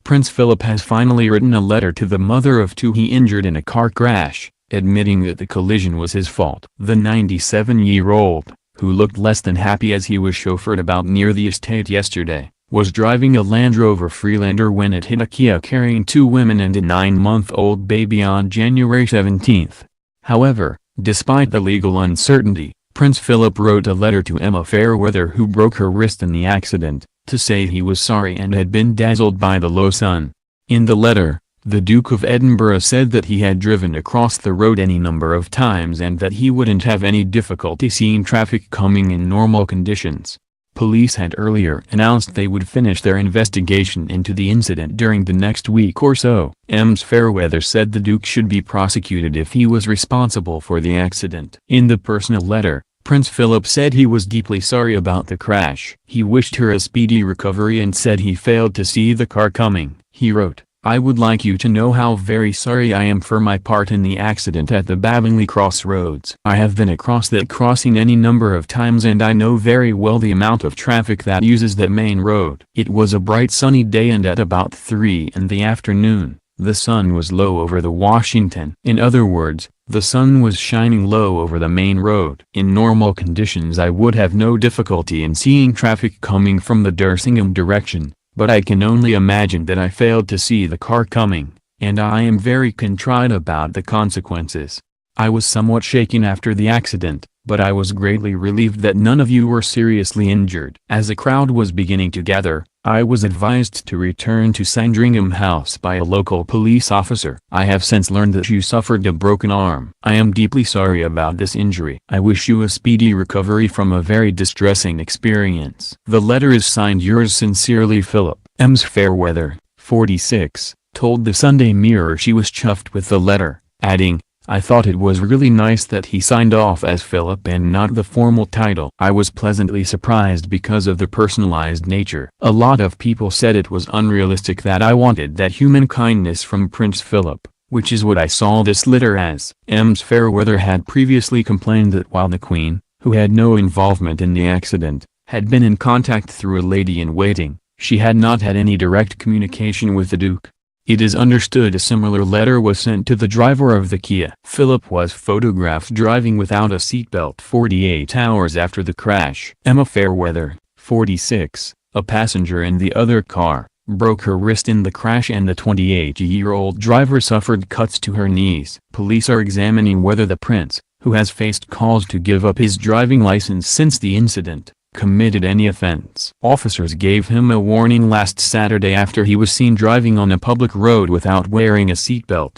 Prince Philip has finally written a letter to the mother of two he injured in a car crash, admitting that the collision was his fault. The 97-year-old, who looked less than happy as he was chauffeured about near the estate yesterday, was driving a Land Rover Freelander when it hit a Kia carrying two women and a 9-month-old baby on January 17. However, despite the legal uncertainty, Prince Philip wrote a letter to Emma Fairweather, who broke her wrist in the accident, to say he was sorry and had been dazzled by the low sun. In the letter, the Duke of Edinburgh said that he had driven across the road any number of times and that he wouldn't have any difficulty seeing traffic coming in normal conditions. Police had earlier announced they would finish their investigation into the incident during the next week or so. Ms. Fairweather said the Duke should be prosecuted if he was responsible for the accident. In the personal letter, Prince Philip said he was deeply sorry about the crash. He wished her a speedy recovery and said he failed to see the car coming. He wrote, "I would like you to know how very sorry I am for my part in the accident at the Babingley Crossroads. I have been across that crossing any number of times and I know very well the amount of traffic that uses that main road. It was a bright sunny day and at about 3 in the afternoon, the sun was low over the Washington. In other words, the sun was shining low over the main road. In normal conditions I would have no difficulty in seeing traffic coming from the Dersingham direction. But I can only imagine that I failed to see the car coming, and I am very contrite about the consequences. I was somewhat shaken after the accident, but I was greatly relieved that none of you were seriously injured." As a crowd was beginning to gather, I was advised to return to Sandringham House by a local police officer. "I have since learned that you suffered a broken arm. I am deeply sorry about this injury. I wish you a speedy recovery from a very distressing experience." The letter is signed "Yours sincerely Philip." Ms. Fairweather, 46, told the Sunday Mirror she was chuffed with the letter, adding, "I thought it was really nice that he signed off as Philip and not the formal title. I was pleasantly surprised because of the personalized nature. A lot of people said it was unrealistic that I wanted that human kindness from Prince Philip, which is what I saw this letter as." Ms. Fairweather had previously complained that while the Queen, who had no involvement in the accident, had been in contact through a lady-in-waiting, she had not had any direct communication with the Duke. It is understood a similar letter was sent to the driver of the Kia. Philip was photographed driving without a seatbelt 48 hours after the crash. Emma Fairweather, 46, a passenger in the other car, broke her wrist in the crash and the 28-year-old driver suffered cuts to her knees. Police are examining whether the prince, who has faced calls to give up his driving license since the incident, committed any offense. Officers gave him a warning last Saturday after he was seen driving on a public road without wearing a seatbelt.